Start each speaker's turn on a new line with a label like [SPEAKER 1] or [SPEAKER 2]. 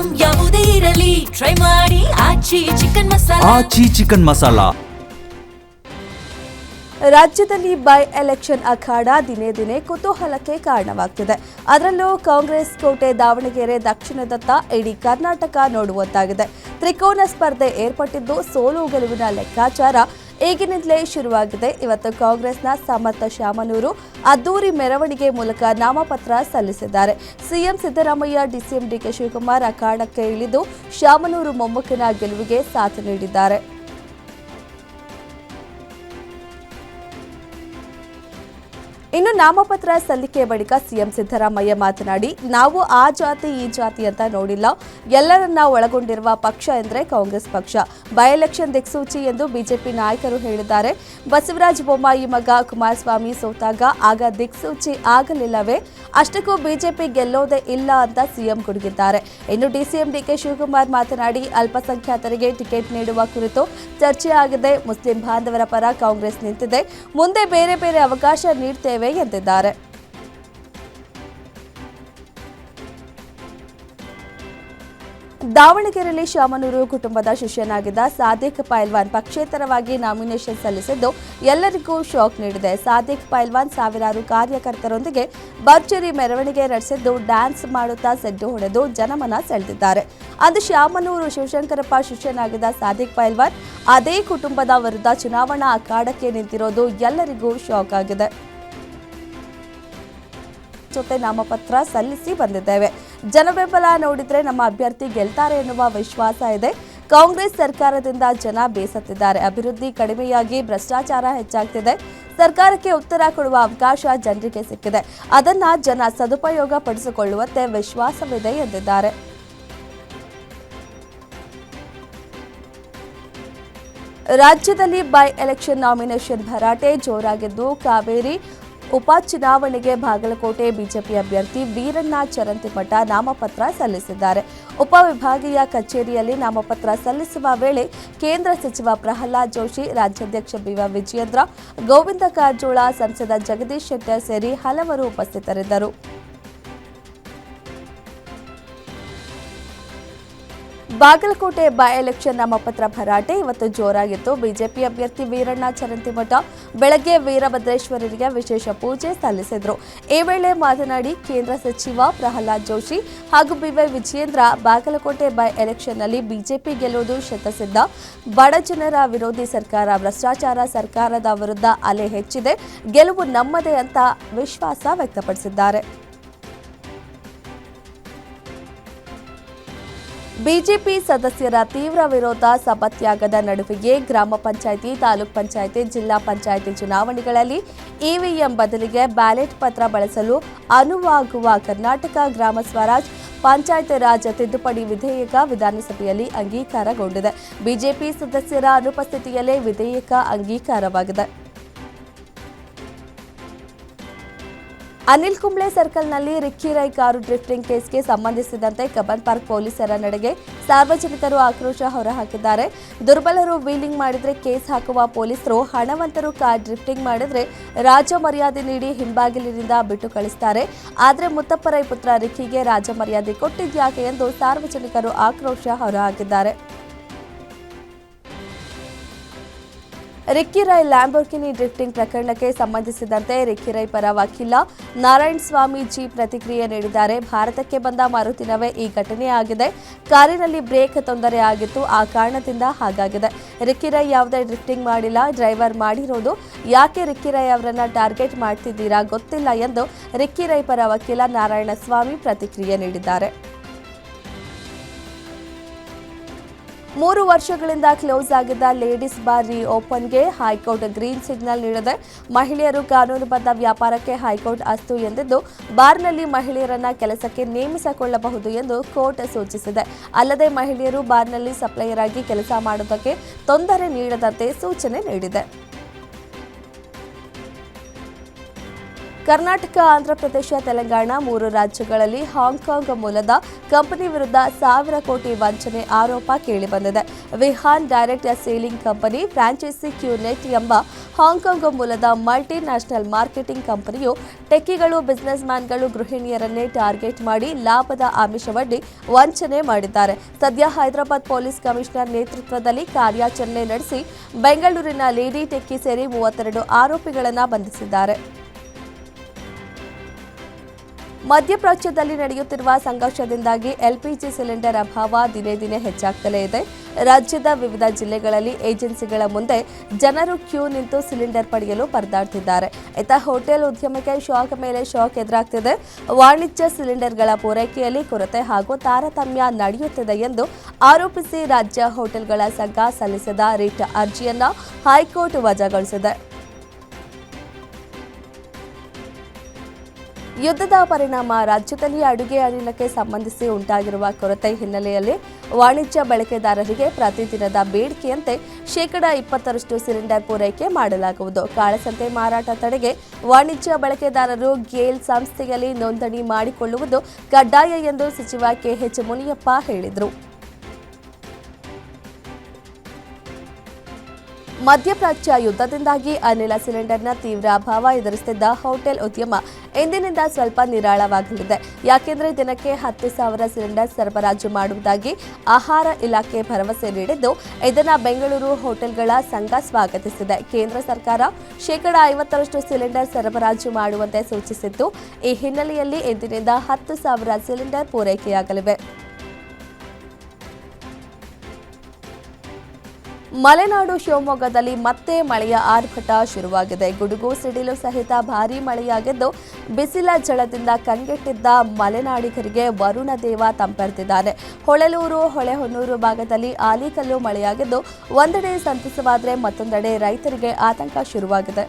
[SPEAKER 1] Item ಯಾವುದೇ ಇರಲಿ try ಮಾಡಿ ಆಚಿ ಚಿಕನ್ ಮಸಾಲಾ.
[SPEAKER 2] ರಾಜ್ಯದಲ್ಲಿ ಬೈ ಎಲೆಕ್ಷನ್ ಅಖಾಡ ದಿನೇ ದಿನೇ ಕುತೂಹಲಕ್ಕೆ ಕಾರಣವಾಗ್ತಿದೆ. ಅದರಲ್ಲೂ ಕಾಂಗ್ರೆಸ್ ಕೋಟೆ ದಾವಣಗೆರೆ ದಕ್ಷಿಣದತ್ತ ಇಡೀ ಕರ್ನಾಟಕ ನೋಡುವಂತಾಗಿದೆ. ತ್ರಿಕೋನ ಸ್ಪರ್ಧೆ ಏರ್ಪಟ್ಟಿದ್ದು ಸೋಲು ಗೆಲುವಿನ ಲೆಕ್ಕಾಚಾರ ಈಗಿನಿಂದಲೇ ಶುರುವಾಗಿದೆ. ಇವತ್ತು ಕಾಂಗ್ರೆಸ್ನ ಸಮರ್ಥ ಶಾಮನೂರು ಅದ್ದೂರಿ ಮೆರವಣಿಗೆ ಮೂಲಕ ನಾಮಪತ್ರ ಸಲ್ಲಿಸಿದ್ದಾರೆ. ಸಿಎಂ ಸಿದ್ದರಾಮಯ್ಯ, ಡಿಸಿಎಂ ಡಿಕೆ ಶಿವಕುಮಾರ್ ಅಖಾಡಕ್ಕೆ ಇಳಿದು ಶಾಮನೂರು ಮೊಮ್ಮಕ್ಕನ ಗೆಲುವಿಗೆ ಸಾಥ್ ನೀಡಿದ್ದಾರೆ. ಇನ್ನು ನಾಮಪತ್ರ ಸಲ್ಲಿಕೆ ಬಳಿಕ ಸಿಎಂ ಸಿದ್ದರಾಮಯ್ಯ ಮಾತನಾಡಿ, ನಾವು ಆ ಜಾತಿ ಈ ಜಾತಿ ಅಂತ ನೋಡಿಲ್ಲ, ಎಲ್ಲರನ್ನ ಒಳಗೊಂಡಿರುವ ಪಕ್ಷ ಎಂದರೆ ಕಾಂಗ್ರೆಸ್ ಪಕ್ಷ. ಬೈ ಎಲೆಕ್ಷನ್ ದಿಕ್ಸೂಚಿ ಎಂದು ಬಿಜೆಪಿ ನಾಯಕರು ಹೇಳಿದ್ದಾರೆ. ಬಸವರಾಜ ಬೊಮ್ಮಾಯಿ ಮಗ ಕುಮಾರಸ್ವಾಮಿ ಸೋತಾಗ ಆಗ ದಿಕ್ಸೂಚಿ ಆಗಲಿಲ್ಲವೇ? ಅಷ್ಟಕ್ಕೂ ಬಿಜೆಪಿ ಗೆಲ್ಲೋದೇ ಇಲ್ಲ ಅಂತ ಸಿಎಂ ಗುಡುಗಿದ್ದಾರೆ. ಇನ್ನು ಡಿಸಿಎಂ ಡಿಕೆ ಶಿವಕುಮಾರ್ ಮಾತನಾಡಿ, ಅಲ್ಪಸಂಖ್ಯಾತರಿಗೆ ಟಿಕೆಟ್ ನೀಡುವ ಕುರಿತು ಚರ್ಚೆ ಆಗಿದೆ. ಮುಸ್ಲಿಂ ಬಾಂಧವರ ಪರ ಕಾಂಗ್ರೆಸ್ ನಿಂತಿದೆ. ಮುಂದೆ ಬೇರೆ ಬೇರೆ ಅವಕಾಶ ನೀಡ್ತೇವೆ ಎಂದಿದ್ದಾರೆ. ದಾವಣಗೆರೆಯಲ್ಲಿ ಶಾಮನೂರು ಕುಟುಂಬದ ಶಿಷ್ಯನಾಗಿದ್ದ ಸಾದಿಕ್ ಪೈಲ್ವಾನ್ ಪಕ್ಷೇತರವಾಗಿ ನಾಮಿನೇಷನ್ ಸಲ್ಲಿಸಿದ್ದು ಎಲ್ಲರಿಗೂ ಶಾಕ್ ನೀಡಿದೆ. ಸಾದಿಕ್ ಪೈಲ್ವಾನ್ ಸಾವಿರಾರು ಕಾರ್ಯಕರ್ತರೊಂದಿಗೆ ಭರ್ಜರಿ ಮೆರವಣಿಗೆ ನಡೆಸಿದ್ದು ಡ್ಯಾನ್ಸ್ ಮಾಡುತ್ತಾ ಸೆಡ್ಡು ಹೊಡೆದು ಜನಮನ ಸೆಳೆದಿದ್ದಾರೆ. ಅಂದು ಶಾಮನೂರು ಶಿವಶಂಕರಪ್ಪ ಶಿಷ್ಯನಾಗಿದ್ದ ಸಾದಿಕ್ ಪೈಲ್ವಾನ್ ಅದೇ ಕುಟುಂಬದ ವಿರುದ್ಧ ಚುನಾವಣಾ ಅಖಾಡಕ್ಕೆ ನಿಂತಿರೋದು ಎಲ್ಲರಿಗೂ ಶಾಕ್ ಆಗಿದೆ. ಜೊತೆ ನಾಮಪತ್ರ ಸಲ್ಲಿಸಿ ಬಂದಿದ್ದೇವೆ. ಜನಬೆಂಬಲ ನೋಡಿದ್ರೆ ನಮ್ಮ ಅಭ್ಯರ್ಥಿ ಗೆಲ್ತಾರೆ ಎನ್ನುವ ವಿಶ್ವಾಸ ಇದೆ. ಕಾಂಗ್ರೆಸ್ ಸರ್ಕಾರದಿಂದ ಜನ ಬೇಸತ್ತಿದ್ದಾರೆ. ಅಭಿವೃದ್ಧಿ ಕಡಿಮೆಯಾಗಿ ಭ್ರಷ್ಟಾಚಾರ ಹೆಚ್ಚಾಗ್ತಿದೆ. ಸರ್ಕಾರಕ್ಕೆ ಉತ್ತರ ಕೊಡುವ ಅವಕಾಶ ಜನರಿಗೆ ಸಿಕ್ಕಿದೆ. ಅದನ್ನ ಜನ ಸದುಪಯೋಗ ಪಡಿಸಿಕೊಳ್ಳುವಂತೆ ವಿಶ್ವಾಸವಿದೆ ಎಂದಿದ್ದಾರೆ. ರಾಜ್ಯದಲ್ಲಿ ಬೈ ಎಲೆಕ್ಷನ್ ನಾಮಿನೇಷನ್ ಭರಾಟೆ ಜೋರಾಗಿದ್ದು, ಕಾವೇರಿ ಉಪಚುನಾವಣೆಗೆ ಬಾಗಲಕೋಟೆ ಬಿಜೆಪಿ ಅಭ್ಯರ್ಥಿ ವೀರಣ್ಣ ಚರಂತಿಮಠ ನಾಮಪತ್ರ ಸಲ್ಲಿಸಿದ್ದಾರೆ. ಉಪವಿಭಾಗೀಯ ಕಚೇರಿಯಲ್ಲಿ ನಾಮಪತ್ರ ಸಲ್ಲಿಸುವ ವೇಳೆ ಕೇಂದ್ರ ಸಚಿವ ಪ್ರಹ್ಲಾದ್ ಜೋಶಿ, ರಾಜ್ಯಾಧ್ಯಕ್ಷ ಬಿವ ವಿಜಯೇಂದ್ರ, ಗೋವಿಂದ ಕಾರಜೋಳ, ಸಂಸದ ಜಗದೀಶ್ ಶೆಟ್ಟರ್ ಸೇರಿ ಹಲವರು ಉಪಸ್ಥಿತರಿದ್ದರು. ಬಾಗಲಕೋಟೆ ಬೈ ಎಲೆಕ್ಷನ್ ನಾಮಪತ್ರ ಭರಾಟೆ ಇವತ್ತು ಜೋರಾಗಿತ್ತು. ಬಿಜೆಪಿ ಅಭ್ಯರ್ಥಿ ವೀರಣ್ಣ ಚರಂತಿಮಠ ಬೆಳಗ್ಗೆ ವೀರಭದ್ರೇಶ್ವರರಿಗೆ ವಿಶೇಷ ಪೂಜೆ ಸಲ್ಲಿಸಿದರು. ಈ ವೇಳೆ ಮಾತನಾಡಿ, ಕೇಂದ್ರ ಸಚಿವ ಪ್ರಹ್ಲಾದ್ ಜೋಶಿ ಹಾಗೂ ಬಿವೈ ವಿಜಯೇಂದ್ರ, ಬಾಗಲಕೋಟೆ ಬೈ ಎಲೆಕ್ಷನ್ನಲ್ಲಿ ಬಿಜೆಪಿ ಗೆಲ್ಲುವುದು ಶತಸಿದ್ಧ. ಬಡ ಜನರ ವಿರೋಧಿ ಸರ್ಕಾರ, ಭ್ರಷ್ಟಾಚಾರ ಸರ್ಕಾರದ ವಿರುದ್ಧ ಅಲೆ ಹೆಚ್ಚಿದೆ. ಗೆಲುವು ನಮ್ಮದೇ ಅಂತ ವಿಶ್ವಾಸ ವ್ಯಕ್ತಪಡಿಸಿದ್ದಾರೆ. ಬಿಜೆಪಿ ಸದಸ್ಯರ ತೀವ್ರ ವಿರೋಧ ಸಭಾತ್ಯಾಗದ ನಡುವೆಯೇ ಗ್ರಾಮ ಪಂಚಾಯಿತಿ, ತಾಲೂಕ್ ಪಂಚಾಯಿತಿ, ಜಿಲ್ಲಾ ಪಂಚಾಯಿತಿ ಚುನಾವಣೆಗಳಲ್ಲಿ ಇವಿಎಂ ಬದಲಿಗೆ ಬ್ಯಾಲೆಟ್ ಪತ್ರ ಬಳಸಲು ಅನುವಾಗುವ ಕರ್ನಾಟಕ ಗ್ರಾಮ ಸ್ವರಾಜ್ ಪಂಚಾಯತ್ ರಾಜ್ ತಿದ್ದುಪಡಿ ವಿಧೇಯಕ ವಿಧಾನಸಭೆಯಲ್ಲಿ ಅಂಗೀಕಾರಗೊಂಡಿದೆ. ಬಿಜೆಪಿ ಸದಸ್ಯರ ಅನುಪಸ್ಥಿತಿಯಲ್ಲೇ ವಿಧೇಯಕ ಅಂಗೀಕಾರವಾಗಿದೆ. ಅನಿಲ್ ಕುಂಬ್ಳೆ ಸರ್ಕಲ್ನಲ್ಲಿ ರಿಕ್ಕಿ ರೈ ಕಾರು ಡ್ರಿಫ್ಟಿಂಗ್ ಕೇಸ್ಗೆ ಸಂಬಂಧಿಸಿದಂತೆ ಕಬ್ಬನ್ ಪಾರ್ಕ್ ಪೊಲೀಸರ ನಡೆಗೆ ಸಾರ್ವಜನಿಕರು ಆಕ್ರೋಶ ಹೊರಹಾಕಿದ್ದಾರೆ. ದುರ್ಬಲರು ವೀಲಿಂಗ್ ಮಾಡಿದ್ರೆ ಕೇಸ್ ಹಾಕುವ ಪೊಲೀಸರು, ಹಣವಂತರು ಕಾರ್ ಡ್ರಿಫ್ಟಿಂಗ್ ಮಾಡಿದ್ರೆ ರಾಜ ಮರ್ಯಾದೆ ನೀಡಿ ಹಿಂಬಾಗಿಲಿನಿಂದ ಬಿಟ್ಟು ಕಳಿಸ್ತಾರೆ. ಆದರೆ ಮುತ್ತಪ್ಪ ರೈ ಪುತ್ರ ರಿಕ್ಕಿಗೆ ರಾಜ ಮರ್ಯಾದೆ ಕೊಟ್ಟಿದ್ಯಾಕೆ ಎಂದು ಸಾರ್ವಜನಿಕರು ಆಕ್ರೋಶ ಹೊರಹಾಕಿದ್ದಾರೆ. ರಿಕ್ಕಿ ರೈ ಲ್ಯಾಂಬೋರ್ಗಿನಿ ಡ್ರಿಫ್ಟಿಂಗ್ ಪ್ರಕರಣಕ್ಕೆ ಸಂಬಂಧಿಸಿದಂತೆ ರಿಕ್ಕಿ ರೈ ಪರ ವಕೀಲ ನಾರಾಯಣ್ ಸ್ವಾಮೀಜಿ ಪ್ರತಿಕ್ರಿಯೆ ನೀಡಿದ್ದಾರೆ. ಭಾರತಕ್ಕೆ ಬಂದ ಮರುದಿನವೇ ಈ ಘಟನೆ ಆಗಿದೆ. ಕಾರಿನಲ್ಲಿ ಬ್ರೇಕ್ ತೊಂದರೆ ಆಗಿತ್ತು, ಆ ಕಾರಣದಿಂದ ಹಾಗಾಗಿದೆ. ರಿಕ್ಕಿ ರೈ ಯಾವುದೇ ಡ್ರಿಫ್ಟಿಂಗ್ ಮಾಡಿಲ್ಲ, ಡ್ರೈವರ್ ಮಾಡಿರೋದು. ಯಾಕೆ ರಿಕ್ಕಿ ರೈ ಅವರನ್ನ ಟಾರ್ಗೆಟ್ ಮಾಡ್ತಿದ್ದೀರಾ ಗೊತ್ತಿಲ್ಲ ಎಂದು ರಿಕ್ಕಿ ರೈ ಪರ ವಕೀಲ ನಾರಾಯಣ ಸ್ವಾಮಿ ಪ್ರತಿಕ್ರಿಯೆ ನೀಡಿದ್ದಾರೆ. 3 ವರ್ಷಗಳಿಂದ ಕ್ಲೋಸ್ ಆಗಿದ್ದ ಲೇಡೀಸ್ ಬಾರ್ ರೀಓಪನ್ಗೆ ಹೈಕೋರ್ಟ್ ಗ್ರೀನ್ ಸಿಗ್ನಲ್ ನೀಡಿದೆ. ಮಹಿಳೆಯರು ಕಾನೂನುಬದ್ಧ ವ್ಯಾಪಾರಕ್ಕೆ ಹೈಕೋರ್ಟ್ ಅಸ್ತು ಎಂದಿದ್ದು, ಬಾರ್ನಲ್ಲಿ ಮಹಿಳೆಯರನ್ನ ಕೆಲಸಕ್ಕೆ ನೇಮಿಸಿಕೊಳ್ಳಬಹುದು ಎಂದು ಕೋರ್ಟ್ ಸೂಚಿಸಿದೆ. ಅಲ್ಲದೆ ಮಹಿಳೆಯರು ಬಾರ್ನಲ್ಲಿ ಸಪ್ಲೈಯರ್ ಆಗಿ ಕೆಲಸ ಮಾಡುವುದಕ್ಕೆ ತೊಂದರೆ ನೀಡದಂತೆ ಸೂಚನೆ ನೀಡಿದೆ. ಕರ್ನಾಟಕ, ಆಂಧ್ರಪ್ರದೇಶ, ತೆಲಂಗಾಣ 3 ರಾಜ್ಯಗಳಲ್ಲಿ ಹಾಂಗ್ಕಾಂಗ್ ಮೂಲದ ಕಂಪನಿ ವಿರುದ್ಧ 1,000 ಕೋಟಿ ವಂಚನೆ ಆರೋಪ ಕೇಳಿಬಂದಿದೆ. Vihaan direct selling company franchisee QNet ಎಂಬ ಹಾಂಗ್ಕಾಂಗ್ ಮೂಲದ ಮಲ್ಟಿ ನ್ಯಾಷನಲ್ ಮಾರ್ಕೆಟಿಂಗ್ ಕಂಪನಿಯು ಟೆಕ್ಕಿಗಳು, ಬಿಸಿನೆಸ್ ಮ್ಯಾನ್ಗಳು, ಗೃಹಿಣಿಯರನ್ನೇ ಟಾರ್ಗೆಟ್ ಮಾಡಿ ಲಾಭದ ಆಮಿಷವೊಡ್ಡಿ ವಂಚನೆ ಮಾಡಿದ್ದಾರೆ. ಸದ್ಯ ಹೈದರಾಬಾದ್ ಪೊಲೀಸ್ ಕಮಿಷನರ್ ನೇತೃತ್ವದಲ್ಲಿ ಕಾರ್ಯಾಚರಣೆ ನಡೆಸಿ ಬೆಂಗಳೂರಿನ ಲೇಡಿ ಟೆಕ್ಕಿ ಸೇರಿ 32 ಆರೋಪಿಗಳನ್ನು ಬಂಧಿಸಿದ್ದಾರೆ. ಮಧ್ಯಪ್ರಾಚ್ಯದಲ್ಲಿ ನಡೆಯುತ್ತಿರುವ ಸಂಘರ್ಷದಿಂದಾಗಿ ಎಲ್ಪಿಜಿ ಸಿಲಿಂಡರ್ ಅಭಾವ ದಿನೇ ದಿನೇ ಹೆಚ್ಚಾಗ್ತಲೇ ಇದೆ. ರಾಜ್ಯದ ವಿವಿಧ ಜಿಲ್ಲೆಗಳಲ್ಲಿ ಏಜೆನ್ಸಿಗಳ ಮುಂದೆ ಜನರು ಕ್ಯೂ ನಿಂತು ಸಿಲಿಂಡರ್ ಪಡೆಯಲು ಪರದಾಡ್ತಿದ್ದಾರೆ. ಇತ್ತ ಹೋಟೆಲ್ ಉದ್ಯಮಕ್ಕೆ ಶಾಕ್ ಮೇಲೆ ಶಾಕ್ ಎದುರಾಗ್ತಿದೆ. ವಾಣಿಜ್ಯ ಸಿಲಿಂಡರ್ಗಳ ಪೂರೈಕೆಯಲ್ಲಿ ಕೊರತೆ ಹಾಗೂ ತಾರತಮ್ಯ ನಡೆಯುತ್ತಿದೆ ಎಂದು ಆರೋಪಿಸಿ ರಾಜ್ಯ ಹೋಟೆಲ್ಗಳ ಸಂಘ ಸಲ್ಲಿಸಿದ ರಿಟ್ ಅರ್ಜಿಯನ್ನು ಹೈಕೋರ್ಟ್ ವಜಾಗೊಳಿಸಿದೆ. ಯುದ್ಧದ ಪರಿಣಾಮ ರಾಜ್ಯದಲ್ಲಿ ಅಡುಗೆ ಅನಿಲಕ್ಕೆ ಸಂಬಂಧಿಸಿ ಉಂಟಾಗಿರುವ ಕೊರತೆ ಹಿನ್ನೆಲೆಯಲ್ಲಿ ವಾಣಿಜ್ಯ ಬಳಕೆದಾರರಿಗೆ ಪ್ರತಿದಿನದ ಬೇಡಿಕೆಯಂತೆ 20% ಸಿಲಿಂಡರ್ ಪೂರೈಕೆ ಮಾಡಲಾಗುವುದು. ಕಾಳಸಂತೆ ಮಾರಾಟ ತಡೆಗೆ ವಾಣಿಜ್ಯ ಬಳಕೆದಾರರು ಗೇಲ್ ಸಂಸ್ಥೆಯಲ್ಲಿ ನೋಂದಣಿ ಮಾಡಿಕೊಳ್ಳುವುದು ಕಡ್ಡಾಯ ಎಂದು ಸಚಿವ ಕೆಎಚ್ ಮುನಿಯಪ್ಪ ಹೇಳಿದರು. ಮಧ್ಯಪ್ರಾಚ್ಯ ಯುದ್ಧದಿಂದಾಗಿ ಅನಿಲ ಸಿಲಿಂಡರ್ನ ತೀವ್ರ ಅಭಾವ ಎದುರಿಸುತ್ತಿದ್ದ ಹೋಟೆಲ್ ಉದ್ಯಮ ಇಂದಿನಿಂದ ಸ್ವಲ್ಪ ನಿರಾಳವಾಗಲಿದೆ. ಯಾಕೆಂದರೆ ದಿನಕ್ಕೆ 10,000 ಸಿಲಿಂಡರ್ ಸರಬರಾಜು ಮಾಡುವುದಾಗಿ ಆಹಾರ ಇಲಾಖೆ ಭರವಸೆ ನೀಡಿದ್ದು, ಇದನ್ನು ಬೆಂಗಳೂರು ಹೋಟೆಲ್ಗಳ ಸಂಘ ಸ್ವಾಗತಿಸಿದೆ. ಕೇಂದ್ರ ಸರ್ಕಾರ 50% ಸಿಲಿಂಡರ್ ಸರಬರಾಜು ಮಾಡುವಂತೆ ಸೂಚಿಸಿದ್ದು, ಈ ಹಿನ್ನೆಲೆಯಲ್ಲಿ ಇಂದಿನಿಂದ 10,000 ಸಿಲಿಂಡರ್ ಪೂರೈಕೆಯಾಗಲಿವೆ. ಮಲೆನಾಡು ಶಿವಮೊಗ್ಗದಲ್ಲಿ ಮತ್ತೆ ಮಳೆಯ ಆರ್ಭಟ ಶುರುವಾಗಿದೆ. ಗುಡುಗು ಸಿಡಿಲು ಸಹಿತ ಭಾರೀ ಮಳೆಯಾಗಿದ್ದು, ಬಿಸಿಲ ಝಳದಿಂದ ಕಂಗೆಟ್ಟಿದ್ದ ಮಲೆನಾಡಿಗರಿಗೆ ವರುಣ ದೇವ ತಂಪೆರೆದಿದ್ದಾನೆ. ಹೊಳೆಲೂರು, ಹೊಳೆಹೊನ್ನೂರು ಭಾಗದಲ್ಲಿ ಆಲಿಕಲ್ಲು ಮಳೆಯಾಗಿದ್ದು, ಒಂದೆಡೆ ಸಂತಸವಾದರೆ ಮತ್ತೊಂದೆಡೆ ರೈತರಿಗೆ ಆತಂಕ ಶುರುವಾಗಿದೆ.